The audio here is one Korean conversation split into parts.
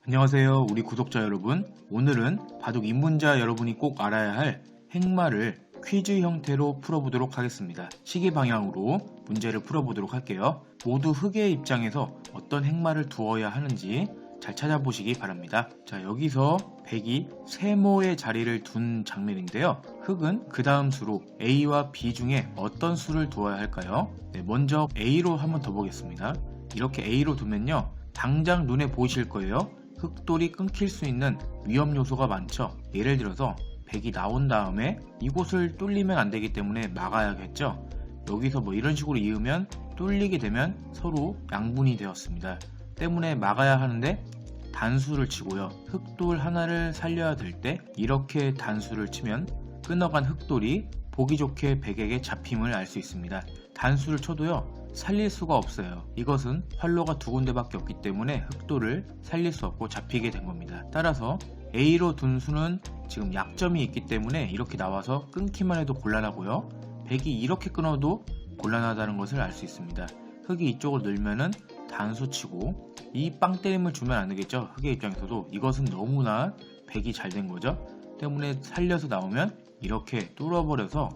안녕하세요, 우리 구독자 여러분. 오늘은 바둑 입문자 여러분이 꼭 알아야 할 행마를 퀴즈 형태로 풀어보도록 하겠습니다. 시계 방향으로 문제를 풀어보도록 할게요. 모두 흑의 입장에서 어떤 행마를 두어야 하는지 잘 찾아보시기 바랍니다. 자, 여기서 백이 세모의 자리를 둔 장면인데요. 흑은 그 다음 수로 A와 B 중에 어떤 수를 두어야 할까요? 먼저 A로 한번 더 보겠습니다. 이렇게 A로 두면요, 당장 눈에 보이실 거예요. 흑돌이 끊길 수 있는 위험 요소가 많죠. 예를 들어서 백이 나온 다음에 이곳을 뚫리면 안 되기 때문에 막아야겠죠. 여기서 이런 식으로 이으면 뚫리게 되면 서로 양분이 되었습니다. 때문에 막아야 하는데 단수를 치고요. 흑돌 하나를 살려야 될 때 이렇게 단수를 치면 끊어간 흑돌이 보기 좋게 백에게 잡힘을 알 수 있습니다. 단수를 쳐도요, 살릴 수가 없어요. 이것은 활로가 두 군데밖에 없기 때문에 흑돌을 살릴 수 없고 잡히게 된 겁니다. 따라서 A로 둔 수는 지금 약점이 있기 때문에 이렇게 나와서 끊기만 해도 곤란하고요. 백이 이렇게 끊어도 곤란하다는 것을 알 수 있습니다. 흑이 이쪽을 늘면은 단수 치고 이 빵 때림을 주면 안 되겠죠. 흑의 입장에서도 이것은 너무나 백이 잘 된 거죠. 때문에 살려서 나오면 이렇게 뚫어버려서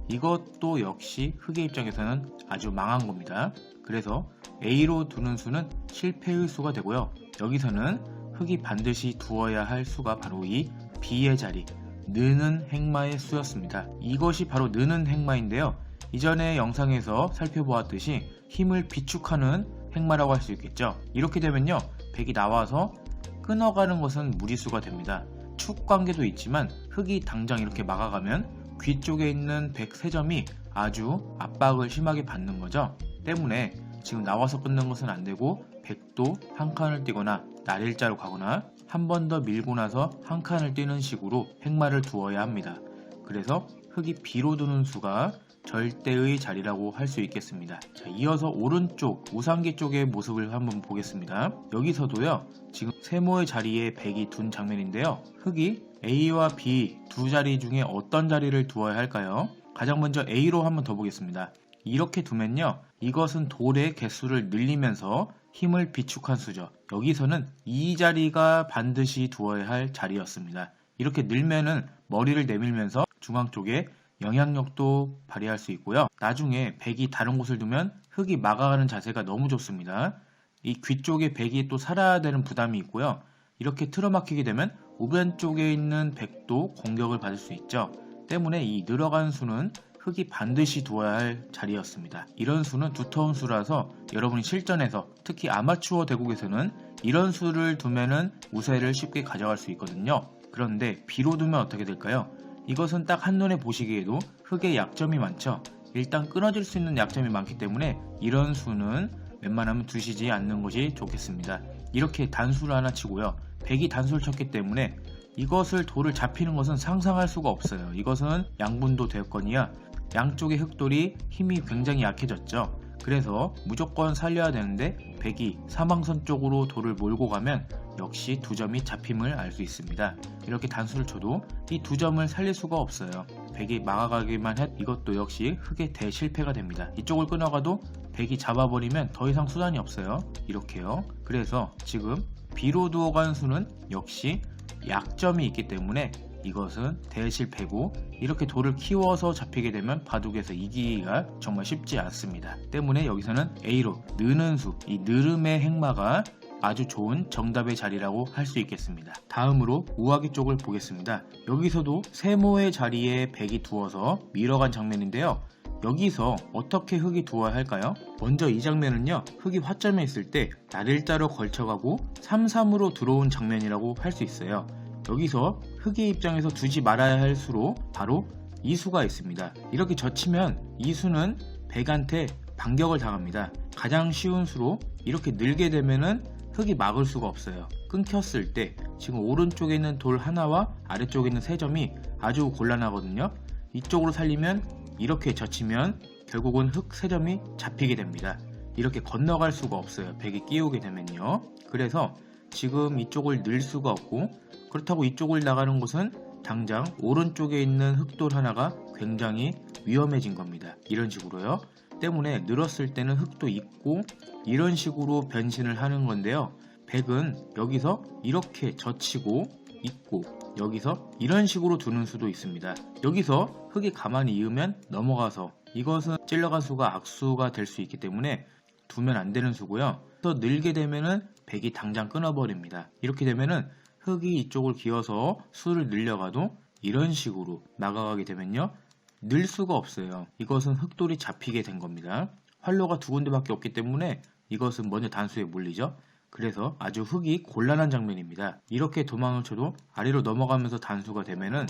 이것도 역시 흑의 입장에서는 아주 망한 겁니다. 그래서 A로 두는 수는 실패의 수가 되고요. 여기서는 흑이 반드시 두어야 할 수가 바로 이 B의 자리, 느는 행마의 수였습니다. 이것이 바로 느는 행마인데요. 이전의 영상에서 살펴보았듯이 힘을 비축하는 행마라고 할 수 있겠죠. 이렇게 되면요, 백이 나와서 끊어가는 것은 무리수가 됩니다. 축 관계도 있지만 흑이 당장 이렇게 막아가면 귀 쪽에 있는 백 3점이 아주 압박을 심하게 받는 거죠. 때문에 지금 나와서 끊는 것은 안 되고 백도 한 칸을 뛰거나 날일자로 가거나 한 번 더 밀고 나서 한 칸을 뛰는 식으로 행마를 두어야 합니다. 그래서 흑이 B로 두는 수가 절대의 자리라고 할 수 있겠습니다. 자, 이어서 오른쪽 우상기 쪽의 모습을 한번 보겠습니다. 여기서도요, 지금 세모의 자리에 백이 둔 장면인데요. 흑이 A와 B 두 자리 중에 어떤 자리를 두어야 할까요? 가장 먼저 A로 한번 더 보겠습니다. 이렇게 두면요, 이것은 돌의 개수를 늘리면서 힘을 비축한 수죠. 여기서는 이 자리가 반드시 두어야 할 자리였습니다. 이렇게 늘면은 머리를 내밀면서 중앙 쪽에 영향력도 발휘할 수 있고요. 나중에 백이 다른 곳을 두면 흑이 막아가는 자세가 너무 좋습니다. 이 귀 쪽에 백이 또 살아야 되는 부담이 있고요. 이렇게 틀어막히게 되면 우변 쪽에 있는 백도 공격을 받을 수 있죠. 때문에 이 늘어간 수는 흑이 반드시 두어야 할 자리였습니다. 이런 수는 두터운 수라서 여러분이 실전에서 특히 아마추어 대국에서는 이런 수를 두면은 우세를 쉽게 가져갈 수 있거든요. 그런데 B로 두면 어떻게 될까요? 이것은 딱 한눈에 보시기에도 흑의 약점이 많죠. 일단 끊어질 수 있는 약점이 많기 때문에 이런 수는 웬만하면 두시지 않는 것이 좋겠습니다. 이렇게 단수를 하나 치고요. 백이 단수를 쳤기 때문에 이것을 돌을 잡히는 것은 상상할 수가 없어요. 이것은 양분도 되었거니와 양쪽의 흑돌이 힘이 굉장히 약해졌죠. 그래서 무조건 살려야 되는데 백이 사망선 쪽으로 돌을 몰고 가면 역시 두 점이 잡힘을 알 수 있습니다. 이렇게 단수를 쳐도 이 두 점을 살릴 수가 없어요. 백이 막아가기만 해 이것도 역시 흑의 대실패가 됩니다. 이쪽을 끊어가도 백이 잡아버리면 더 이상 수단이 없어요. 이렇게요. 그래서 지금 B로 두어간 수는 역시 약점이 있기 때문에 이것은 대실패고, 이렇게 돌을 키워서 잡히게 되면 바둑에서 이기기가 정말 쉽지 않습니다. 때문에 여기서는 A로 느는 수, 이 느름의 행마가 아주 좋은 정답의 자리라고 할 수 있겠습니다. 다음으로 우하기 쪽을 보겠습니다. 여기서도 세모의 자리에 백이 두어서 밀어간 장면인데요. 여기서 어떻게 흑이 두어야 할까요? 먼저 이 장면은요, 흑이 화점에 있을 때 날일자로 걸쳐가고 3-3으로 들어온 장면이라고 할 수 있어요. 여기서 흑의 입장에서 두지 말아야 할 수로 바로 이 수가 있습니다. 이렇게 젖히면 이 수는 백한테 반격을 당합니다. 가장 쉬운 수로 이렇게 늘게 되면은 흑이 막을 수가 없어요. 끊겼을 때 지금 오른쪽에 있는 돌 하나와 아래쪽에 있는 3점이 아주 곤란하거든요. 이쪽으로 살리면 이렇게 젖히면 결국은 흑 3점이 잡히게 됩니다. 이렇게 건너갈 수가 없어요. 백이 끼우게 되면요. 그래서 지금 이쪽을 늘 수가 없고, 그렇다고 이쪽을 나가는 곳은 당장 오른쪽에 있는 흑돌 하나가 굉장히 위험해진 겁니다. 이런 식으로요. 때문에 늘었을 때는 흑도 있고 이런 식으로 변신을 하는 건데요. 백은 여기서 이렇게 젖히고 있고 여기서 이런 식으로 두는 수도 있습니다. 여기서 흙이 가만히 이으면 넘어가서 이것은 찔러간 수가 악수가 될 수 있기 때문에 두면 안 되는 수고요. 더 늘게 되면은 백이 당장 끊어버립니다. 이렇게 되면은 흙이 이쪽을 기어서 수를 늘려가도 이런 식으로 나가게 되면요, 늘 수가 없어요. 이것은 흙돌이 잡히게 된 겁니다. 활로가 두 군데밖에 없기 때문에 이것은 먼저 단수에 몰리죠. 그래서 아주 흙이 곤란한 장면입니다. 이렇게 도망을 쳐도 아래로 넘어가면서 단수가 되면은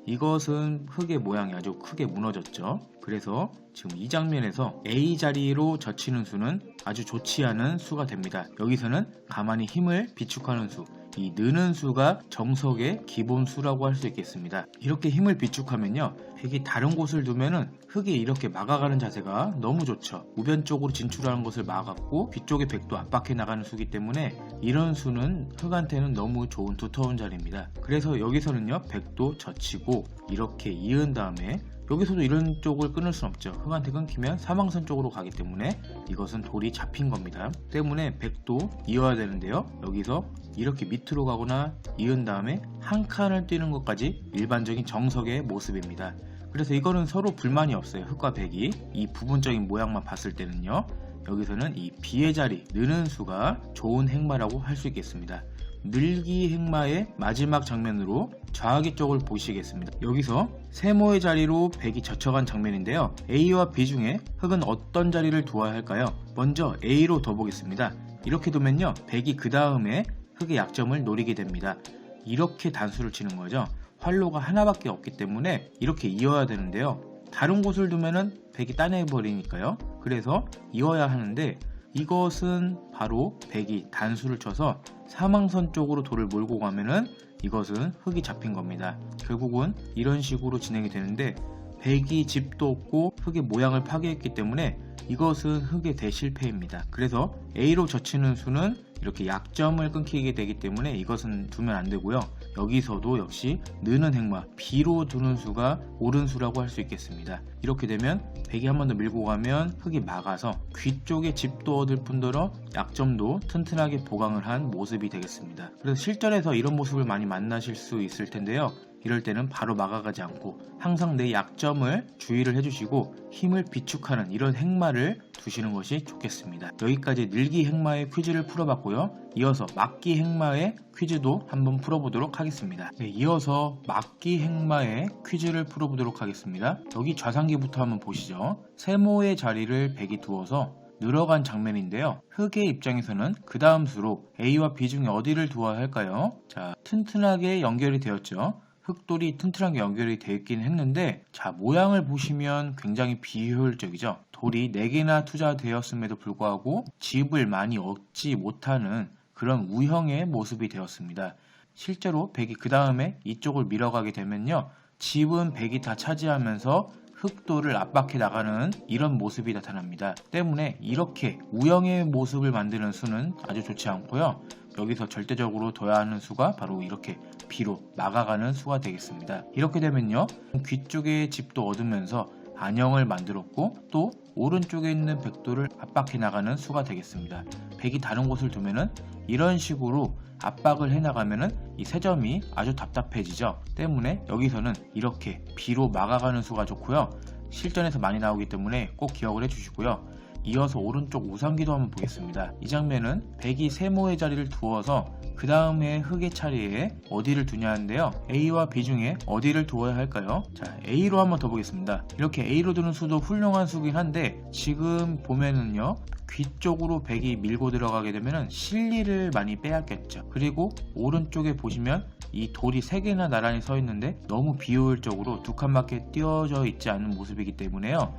이것은 흙의 모양이 아주 크게 무너졌죠. 그래서 지금 이 장면에서 A 자리로 젖히는 수는 아주 좋지 않은 수가 됩니다. 여기서는 가만히 힘을 비축하는 수, 이 느는 수가 정석의 기본 수라고 할 수 있겠습니다. 이렇게 힘을 비축하면요, 백이 다른 곳을 두면은 흙이 이렇게 막아가는 자세가 너무 좋죠. 우변 쪽으로 진출하는 것을 막았고 뒤쪽에 백도 압박해 나가는 수기 때문에 이런 수는 흙한테는 너무 좋은 두터운 자리입니다. 그래서 여기서는요, 백도 젖히고 이렇게 이은 다음에 여기서도 이런 쪽을 끊을 순 없죠. 흙한테 끊기면 사망선 쪽으로 가기 때문에 이것은 돌이 잡힌 겁니다. 때문에 백도 이어야 되는데요, 여기서 이렇게 밑으로 가거나 이은 다음에 한 칸을 뛰는 것까지 일반적인 정석의 모습입니다. 그래서 이거는 서로 불만이 없어요. 흙과 백이 이 부분적인 모양만 봤을 때는요, 여기서는 이 비의 자리, 느는 수가 좋은 행마라고 할 수 있겠습니다. 늘기 행마의 마지막 장면으로 좌하기 쪽을 보시겠습니다. 여기서 세모의 자리로 백이 젖혀간 장면인데요, A와 B 중에 흙은 어떤 자리를 두어야 할까요? 먼저 A로 둬보겠습니다. 이렇게 두면요, 백이 그 다음에 흙의 약점을 노리게 됩니다. 이렇게 단수를 치는 거죠. 활로가 하나밖에 없기 때문에 이렇게 이어야 되는데요, 다른 곳을 두면은 백이 따내버리니까요. 그래서 이어야 하는데 이것은 바로 백이 단수를 쳐서 사망선 쪽으로 돌을 몰고 가면은 이것은 흙이 잡힌 겁니다. 결국은 이런 식으로 진행이 되는데 백이 집도 없고 흙의 모양을 파괴했기 때문에 이것은 흙의 대실패입니다. 그래서 A로 젖히는 수는 이렇게 약점을 끊기게 되기 때문에 이것은 두면 안 되고요. 여기서도 역시 느는 행마, B로 두는 수가 옳은 수라고 할 수 있겠습니다. 이렇게 되면 백이 한 번 더 밀고 가면 흙이 막아서 귀 쪽에 집도 얻을 뿐더러 약점도 튼튼하게 보강을 한 모습이 되겠습니다. 그래서 실전에서 이런 모습을 많이 만나실 수 있을 텐데요, 이럴 때는 바로 막아가지 않고 항상 내 약점을 주의를 해주시고 힘을 비축하는 이런 행마를 두시는 것이 좋겠습니다. 여기까지 늘기 행마의 퀴즈를 풀어봤고요. 이어서 막기 행마의 퀴즈도 한번 풀어보도록 하겠습니다. 네, 이어서 막기 행마의 퀴즈를 풀어보도록 하겠습니다. 여기 좌상기부터 한번 보시죠. 세모의 자리를 백이 두어서 늘어간 장면인데요, 흙의 입장에서는 그 다음 수로 A와 B 중에 어디를 두어야 할까요? 자, 튼튼하게 연결이 되었죠. 흙돌이 튼튼하게 연결이 되어 있긴 했는데, 자, 모양을 보시면 굉장히 비효율적이죠. 돌이 4개나 투자되었음에도 불구하고 집을 많이 얻지 못하는 그런 우형의 모습이 되었습니다. 실제로 백이 그 다음에 이쪽을 밀어가게 되면요, 집은 백이 다 차지하면서 흙돌을 압박해 나가는 이런 모습이 나타납니다. 때문에 이렇게 우형의 모습을 만드는 수는 아주 좋지 않고요, 여기서 절대적으로 둬야 하는 수가 바로 이렇게 B로 막아가는 수가 되겠습니다. 이렇게 되면요, 귀 쪽에 집도 얻으면서 안형을 만들었고 또 오른쪽에 있는 백도를 압박해 나가는 수가 되겠습니다. 백이 다른 곳을 두면은 이런 식으로 압박을 해 나가면은 이 세 점이 아주 답답해지죠. 때문에 여기서는 이렇게 B로 막아가는 수가 좋고요, 실전에서 많이 나오기 때문에 꼭 기억을 해 주시고요. 이어서 오른쪽 우상기도 한번 보겠습니다. 이 장면은 백이 세모의 자리를 두어서 그 다음에 흙의 차례에 어디를 두냐 하는데요, A와 B 중에 어디를 두어야 할까요? 자, A로 한번 더 보겠습니다. 이렇게 A로 두는 수도 훌륭한 수긴 한데 지금 보면은요, 귀 쪽으로 백이 밀고 들어가게 되면은 실리를 많이 빼앗겼죠. 그리고 오른쪽에 보시면 이 돌이 3개나 나란히 서 있는데 너무 비효율적으로 두 칸밖에 띄어져 있지 않은 모습이기 때문에요,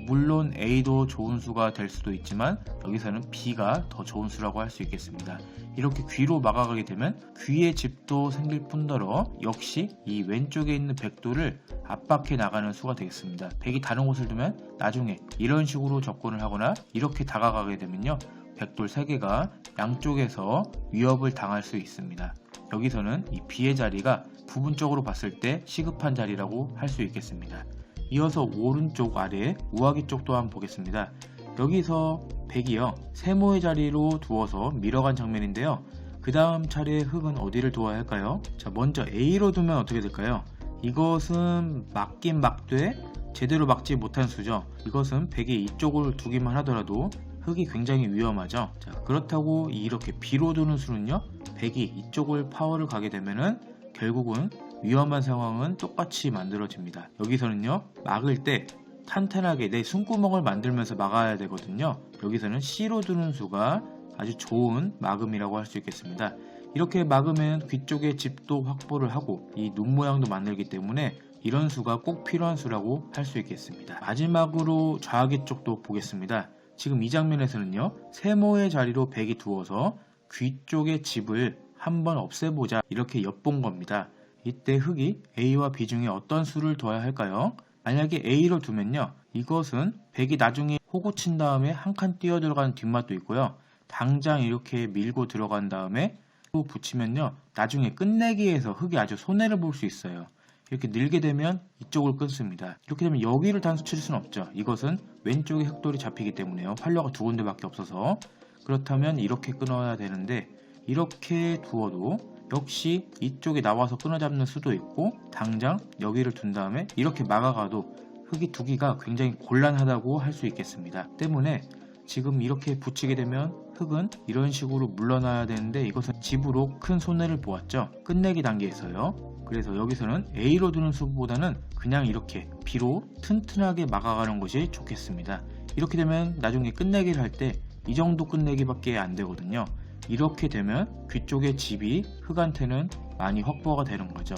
물론 A도 좋은 수가 될 수도 있지만 여기서는 B가 더 좋은 수라고 할 수 있겠습니다. 이렇게 귀로 막아가게 되면 귀의 집도 생길 뿐더러 역시 이 왼쪽에 있는 백도를 압박해 나가는 수가 되겠습니다. 백이 다른 곳을 두면 나중에 이런 식으로 접근을 하거나 이렇게 다가가게 되면요, 백돌 3개가 양쪽에서 위협을 당할 수 있습니다. 여기서는 이 B의 자리가 부분적으로 봤을 때 시급한 자리라고 할 수 있겠습니다. 이어서 오른쪽 아래 우하기 쪽도 한번 보겠습니다. 여기서 백이요, 세모의 자리로 두어서 밀어간 장면인데요, 그 다음 차례에 흙은 어디를 두어야 할까요? 자, 먼저 A로 두면 어떻게 될까요? 이것은 막긴 막되 제대로 막지 못한 수죠. 이것은 100이 이쪽을 두기만 하더라도 흙이 굉장히 위험하죠. 자, 그렇다고 이렇게 B로 두는 수는요, 100이 이쪽을 파워를 가게 되면은 결국은 위험한 상황은 똑같이 만들어집니다. 여기서는요, 막을 때 탄탄하게 내 숨구멍을 만들면서 막아야 되거든요. 여기서는 C로 두는 수가 아주 좋은 막음이라고 할 수 있겠습니다. 이렇게 막으면 귀 쪽의 집도 확보를 하고 이 눈 모양도 만들기 때문에 이런 수가 꼭 필요한 수라고 할 수 있겠습니다. 마지막으로 좌귀 쪽도 보겠습니다. 지금 이 장면에서는요, 세모의 자리로 100이 두어서 귀 쪽의 집을 한번 없애보자 이렇게 엿본 겁니다. 이때 흙이 A와 B 중에 어떤 수를 둬야 할까요? 만약에 A로 두면요, 이것은 100이 나중에 호구 친 다음에 한 칸 뛰어 들어가는 뒷맛도 있고요, 당장 이렇게 밀고 들어간 다음에 또 붙이면요, 나중에 끝내기에서 흙이 아주 손해를 볼 수 있어요. 이렇게 늘게 되면 이쪽을 끊습니다. 이렇게 되면 여기를 단수 칠 수는 없죠. 이것은 왼쪽에 흙돌이 잡히기 때문에요. 활로가 두 군데밖에 없어서. 그렇다면 이렇게 끊어야 되는데 이렇게 두어도 역시 이쪽에 나와서 끊어잡는 수도 있고, 당장 여기를 둔 다음에 이렇게 막아가도 흙이 두기가 굉장히 곤란하다고 할 수 있겠습니다. 때문에 지금 이렇게 붙이게 되면 흙은 이런 식으로 물러나야 되는데 이것은 집으로 큰 손해를 보았죠. 끝내기 단계에서요. 그래서 여기서는 A로 두는 수보다는 그냥 이렇게 B로 튼튼하게 막아가는 것이 좋겠습니다. 이렇게 되면 나중에 끝내기를 할 때 이 정도 끝내기밖에 안 되거든요. 이렇게 되면 귀 쪽의 집이 흙한테는 많이 확보가 되는 거죠.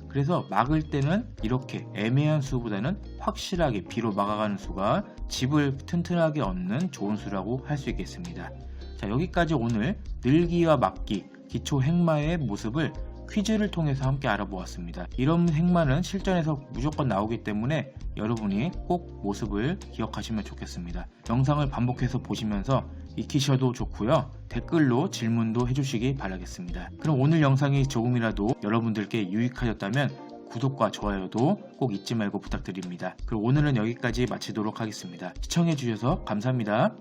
그래서 막을 때는 이렇게 애매한 수보다는 확실하게 B로 막아가는 수가 집을 튼튼하게 얻는 좋은 수라고 할 수 있겠습니다. 자, 여기까지 오늘 늘기와 막기, 기초 행마의 모습을 퀴즈를 통해서 함께 알아보았습니다. 이런 행마는 실전에서 무조건 나오기 때문에 여러분이 꼭 모습을 기억하시면 좋겠습니다. 영상을 반복해서 보시면서 익히셔도 좋고요. 댓글로 질문도 해주시기 바라겠습니다. 그럼 오늘 영상이 조금이라도 여러분들께 유익하셨다면 구독과 좋아요도 꼭 잊지 말고 부탁드립니다. 그럼 오늘은 여기까지 마치도록 하겠습니다. 시청해주셔서 감사합니다.